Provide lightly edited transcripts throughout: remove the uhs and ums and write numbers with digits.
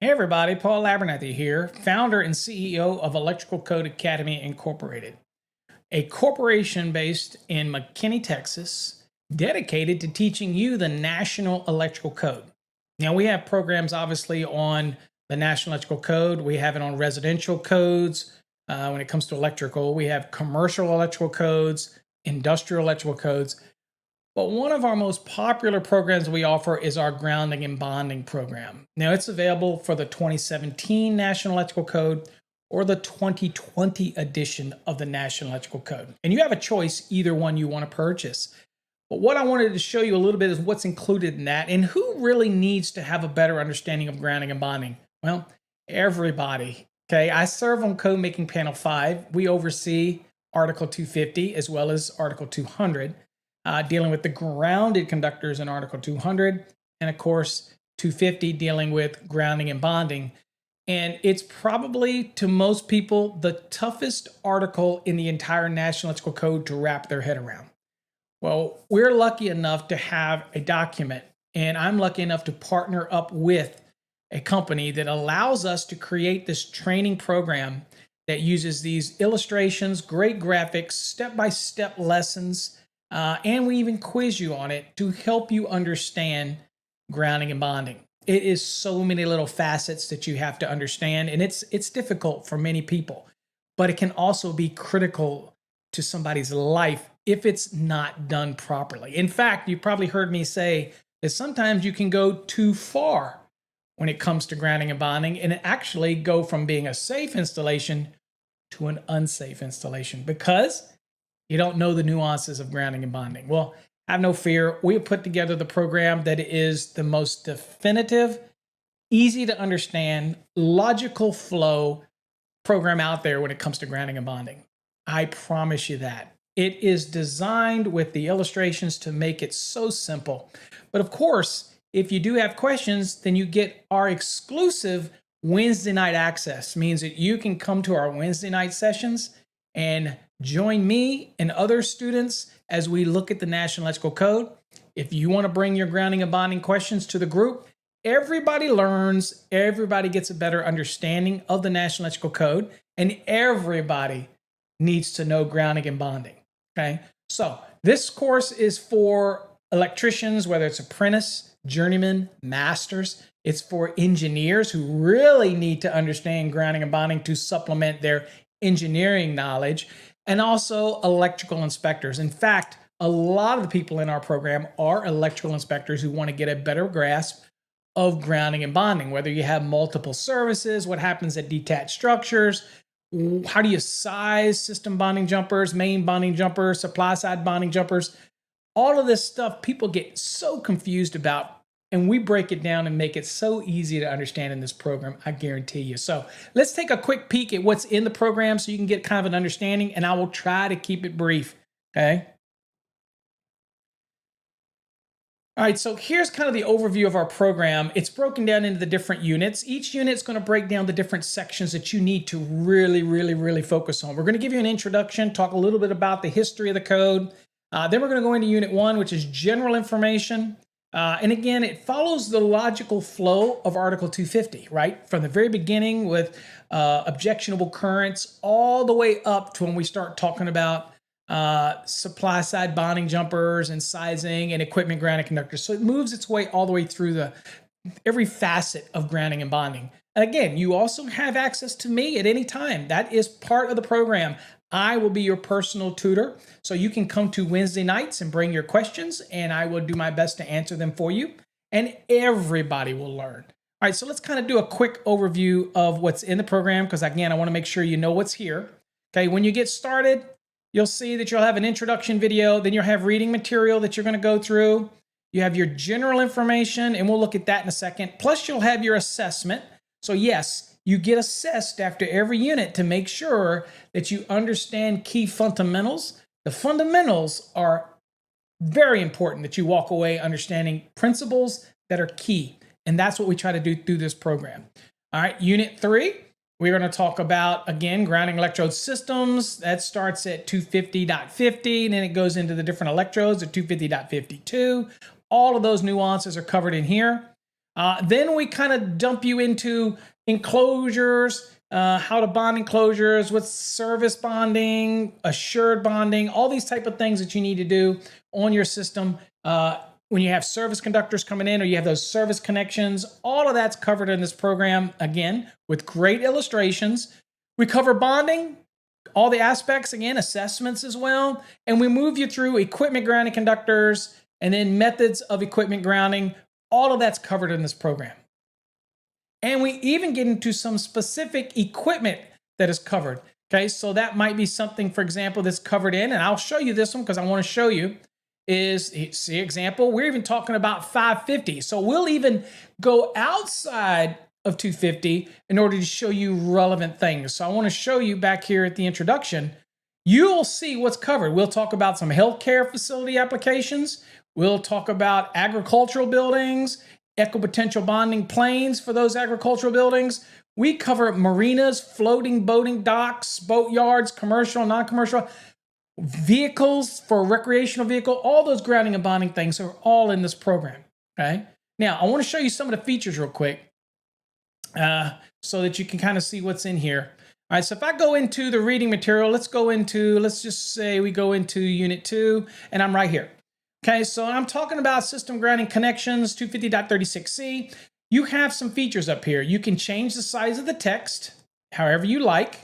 Hey everybody, Paul Abernathy here, founder and CEO of Electrical Code Academy Incorporated, a corporation based in McKinney, Texas, dedicated to teaching you the National Electrical Code. Now, we have programs obviously on the National Electrical Code. We have it on residential codes. When it comes to electrical, we have commercial electrical codes, industrial electrical codes. But one of our most popular programs we offer is our grounding and bonding program. Now, it's available for the 2017 National Electrical Code or the 2020 edition of the National Electrical Code. And you have a choice, either one you want to purchase. But what I wanted to show you a little bit is what's included in that and who really needs to have a better understanding of grounding and bonding. Well, everybody. Okay, I serve on Code Making Panel 5. We oversee Article 250 as well as Article 200. Dealing with the grounded conductors in Article 200, and of course, 250 dealing with grounding and bonding. And it's probably, to most people, the toughest article in the entire National Electrical Code to wrap their head around. Well, we're lucky enough to have a document, and I'm lucky enough to partner up with a company that allows us to create this training program that uses these illustrations, great graphics, step-by-step lessons, and we even quiz you on it to help you understand grounding and bonding. It is so many little facets that you have to understand, and it's difficult for many people, but it can also be critical to somebody's life if it's not done properly. In fact, you probably heard me say that sometimes you can go too far when it comes to grounding and bonding, and actually go from being a safe installation to an unsafe installation because you don't know the nuances of grounding and bonding. Well, have no fear. We have put together the program that is the most definitive, easy to understand, logical flow program out there when it comes to grounding and bonding. I promise you that. It is designed with the illustrations to make it so simple. But of course, if you do have questions, then you get our exclusive Wednesday night access. Means that you can come to our Wednesday night sessions and join me and other students as we look at the National Electrical Code. If you want to bring your grounding and bonding questions to the group, everybody learns, everybody gets a better understanding of the National Electrical Code, and everybody needs to know grounding and bonding. Okay, so this course is for electricians, whether it's apprentice, journeyman, masters. It's for engineers who really need to understand grounding and bonding to supplement their engineering knowledge, and also electrical inspectors. In fact, a lot of the people in our program are electrical inspectors who want to get a better grasp of grounding and bonding, whether you have multiple services, what happens at detached structures, how do you size system bonding jumpers, main bonding jumpers, supply side bonding jumpers. All of this stuff people get so confused about, and we break it down and make it so easy to understand in this program, I guarantee you. So let's take a quick peek at what's in the program so you can get kind of an understanding, and I will try to keep it brief, okay? All right, so here's kind of the overview of our program. It's broken down into the different units. Each unit's going to break down the different sections that you need to really focus on. We're going to give you an introduction, talk a little bit about the history of the code. Then we're going to go into Unit 1, which is general information. And again, it follows the logical flow of Article 250, right? From the very beginning with objectionable currents all the way up to when we start talking about supply side bonding jumpers and sizing and equipment grounding conductors. So it moves its way all the way through every facet of grounding and bonding. And again, you also have access to me at any time. That is part of the program. I will be your personal tutor. So you can come to Wednesday nights and bring your questions, and I will do my best to answer them for you. And everybody will learn. All right, so let's kind of do a quick overview of what's in the program, because again, I want to make sure you know what's here. Okay, when you get started, you'll see that you'll have an introduction video, then you'll have reading material that you're going to go through. You have your general information, and we'll look at that in a second. Plus, you'll have your assessment. So yes, you get assessed after every unit to make sure that you understand key fundamentals. The fundamentals are very important, that you walk away understanding principles that are key. And that's what we try to do through this program. All right, Unit 3. We're going to talk about, again, grounding electrode systems. That starts at 250.50, and then it goes into the different electrodes at 250.52. All of those nuances are covered in here. Then we kind of dump you into enclosures, how to bond enclosures with service bonding, assured bonding, all these type of things that you need to do on your system. When you have service conductors coming in or you have those service connections, all of that's covered in this program, again, with great illustrations. We cover bonding, all the aspects, again, assessments as well. And we move you through equipment grounding conductors and then methods of equipment grounding. All of that's covered in this program. And we even get into some specific equipment that is covered. Okay, so that might be something, for example, that's covered in, and I'll show you this one because I want to show you, is, see example, we're even talking about 550. So we'll even go outside of 250 in order to show you relevant things. So I want to show you back here at the introduction, you'll see what's covered. We'll talk about some healthcare facility applications. We'll talk about agricultural buildings, equipotential bonding planes for those agricultural buildings. We cover marinas, floating boating docks, boat yards, commercial, non-commercial, vehicles for recreational vehicle. All those grounding and bonding things are all in this program. Okay. Now I want to show you some of the features real quick so that you can kind of see what's in here. All right, so if I go into the reading material, let's just say we go into Unit 2, and I'm right here. Okay, so I'm talking about system grounding connections, 250.36c. You have some features up here. You can change the size of the text however you like,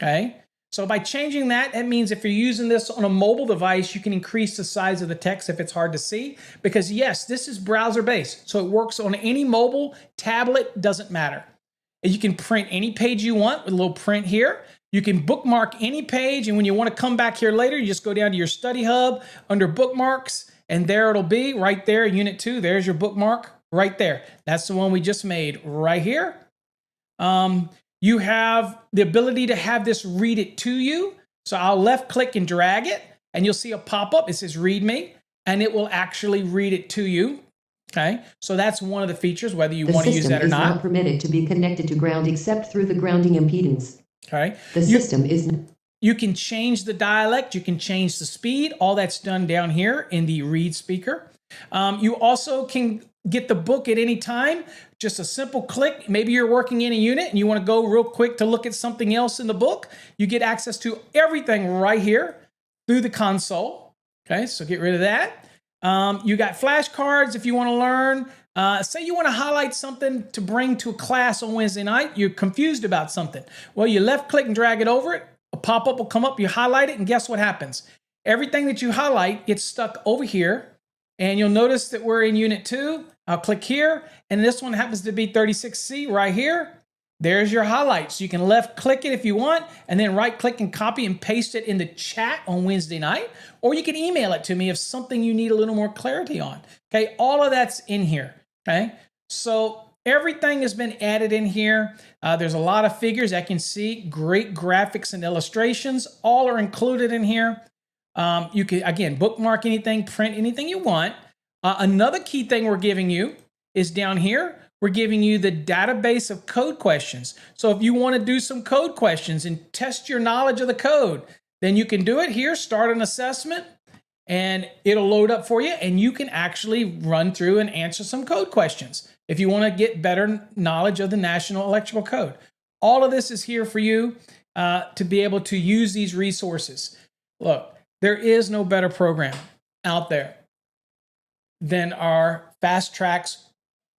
okay? So by changing that, it means if you're using this on a mobile device, you can increase the size of the text if it's hard to see. Because yes, this is browser-based, so it works on any mobile, tablet, doesn't matter. And you can print any page you want with a little print here. You can bookmark any page, and when you want to come back here later, you just go down to your study hub under bookmarks, and there it'll be right there, Unit 2. There's your bookmark right there. That's the one we just made right here. You have the ability to have this read it to you. So I'll left click and drag it, and you'll see a pop-up. It says read me, and it will actually read it to you. Okay, so that's one of the features, whether you want to use that or not. The system is not permitted to be connected to ground except through the grounding impedance. Okay. The system is... You can change the dialect, you can change the speed. All that's done down here in the read speaker. You also can get the book at any time. Just a simple click. Maybe you're working in a unit and you want to go real quick to look at something else in the book. You get access to everything right here through the console. Okay, so get rid of that. You got flashcards if you want to learn. Say you want to highlight something to bring to a class on Wednesday night. You're confused about something. Well, you left click and drag it over it. A pop-up will come up. You highlight it, and guess what happens? Everything that you highlight gets stuck over here. And you'll notice that we're in Unit 2. I'll click here, and this one happens to be 36C right here. There's your highlights. You can left click it if you want, and then right click and copy and paste it in the chat on Wednesday night, or you can email it to me if something you need a little more clarity on. Okay, all of that's in here. Okay, so everything has been added in here. There's a lot of figures I can see, great graphics and illustrations, all are included in here. You can, again, bookmark anything, print anything you want. Another key thing we're giving you is down here. We're giving you the database of code questions. So if you want to do some code questions and test your knowledge of the code, then you can do it here, start an assessment, and it'll load up for you, and you can actually run through and answer some code questions if you want to get better knowledge of the National Electrical Code. All of this is here for you to be able to use these resources. Look, there is no better program out there than our Fast Tracks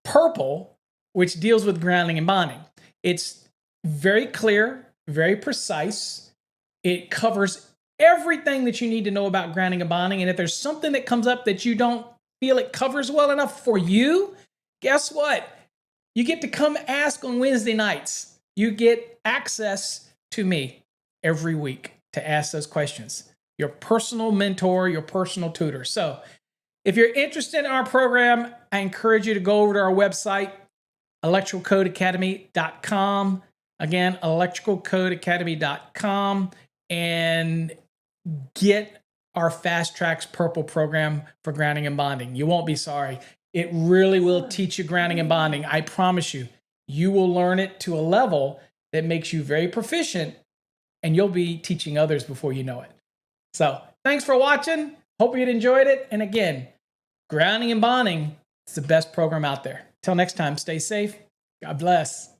Purple, which deals with grounding and bonding. It's very clear, very precise. It covers everything that you need to know about grounding and bonding. And if there's something that comes up that you don't feel it covers well enough for you, guess what? You get to come ask on Wednesday nights. You get access to me every week to ask those questions. Your personal mentor, your personal tutor. So if you're interested in our program, I encourage you to go over to our website, electricalcodeacademy.com. Again, electricalcodeacademy.com, and get our Fast Tracks Purple program for grounding and bonding. You won't be sorry. It really will teach you grounding and bonding. I promise you, you will learn it to a level that makes you very proficient, and you'll be teaching others before you know it. So thanks for watching. Hope you enjoyed it. And again, grounding and bonding is the best program out there. Till next time, stay safe. God bless.